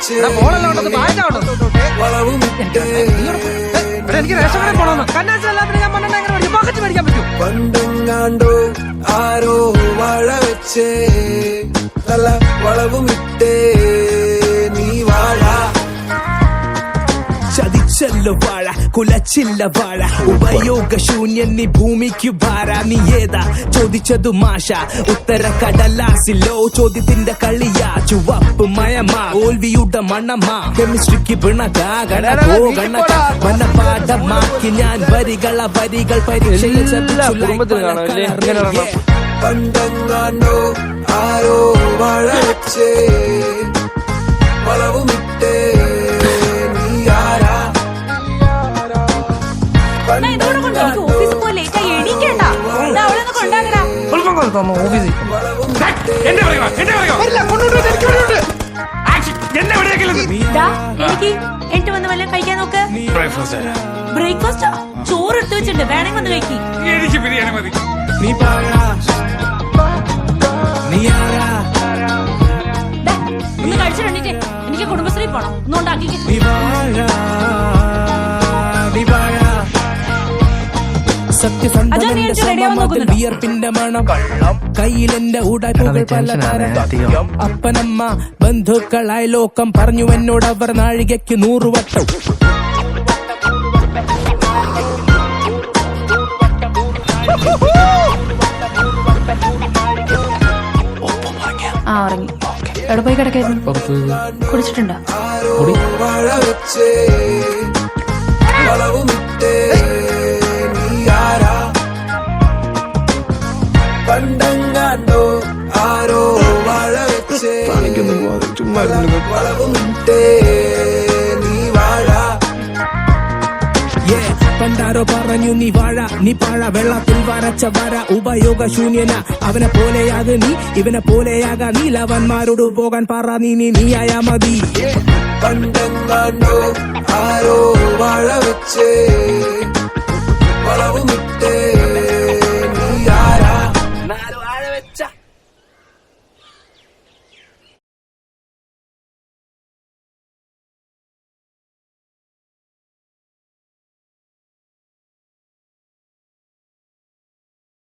വെച്ച് എനിക്ക് റേഷൻ കടയിൽ പോണമെന്ന് കന്നാസിലെല്ലാത്തിനും ഞാൻ മണ്ണെണ്ണ എങ്ങനെ പക്കച്ച് മേടിക്കാൻ പറ്റും. പണ്ടെങ്ങാണ്ടോ ആരോ വാഴ വെച്ചേ നല്ല വളവുമിട്ടേ നീ വാഴ. ചതിച്ചല്ല വാഴ കുലച്ചില്ല വാഴ ഉപയോഗശൂന്യൻ നീ ഭൂമിക്ക് ഭാര. നീ ഏതാ ചോദിച്ചതു മാഷ ഉത്തര കടലാസിലോ ചോദ്യത്തിന്റെ കളിയാ. ചുവപ്പ് മയമാ തോൽവിയുടെ മണമാ കെമിസ്ട്രിക്ക് പിണകാകണോ ഗണക മനപാഠമാക്കി ഞാൻ വരികൾ പരീക്ഷയിൽ പണ്ടെങ്ങാണ്ടോ ആരോ വാഴ വെച്ചേ വളവുമിട്ടേ എനിക്ക് എട്ട് വന്ന് വല്ലതും കഴിക്കാൻ നോക്ക്. ബ്രേക്ക്ഫാസ്റ്റ് ചോറ് എടുത്തു വെച്ചിട്ടുണ്ട്, വേണമെങ്കിൽ വന്ന് കഴിക്കി. എനിക്ക് ബിരിയാണി മതി. ഒന്ന് കഴിച്ചിട്ടുണ്ടെങ്കിൽ എനിക്ക് കുടുംബശ്രീ പോണം, ഒന്നും ഉണ്ടാക്കി. വിയർപ്പിന്റെ മണം കയ്യിലെന്റെ ഊടായ്പകൾ പലതരം. അപ്പനമ്മ ബന്ധുക്കളായ ലോകം പറഞ്ഞു എന്നോട് അവർ നാഴികയ്ക്ക് 100 വട്ടം. ഉറങ്ങി. എവിടെ പോയി കിടക്കായിരുന്നു? കുടിച്ചിട്ടുണ്ടോ? പണ്ടെങ്ങാണ്ടോ ആരോ വാഴ വെച്ചേ വളവുമിട്ടേ നീ വാഴ. പണ്ടാരോ പറഞ്ഞു നീ വാഴ നീ പാഴ വെള്ളത്തിൽ വരച്ച വര ഉപയോഗശൂന്യന. അവനെ പോലെയാകെ നീ ഇവനെ പോലെയാകാ നീലവന്മാരോട് പോകാൻ പറ നീയായാ മതി. പണ്ടെങ്ങാണ്ടോ ആരോ വാഴ വെച്ചേ വളവുമിട്ടേ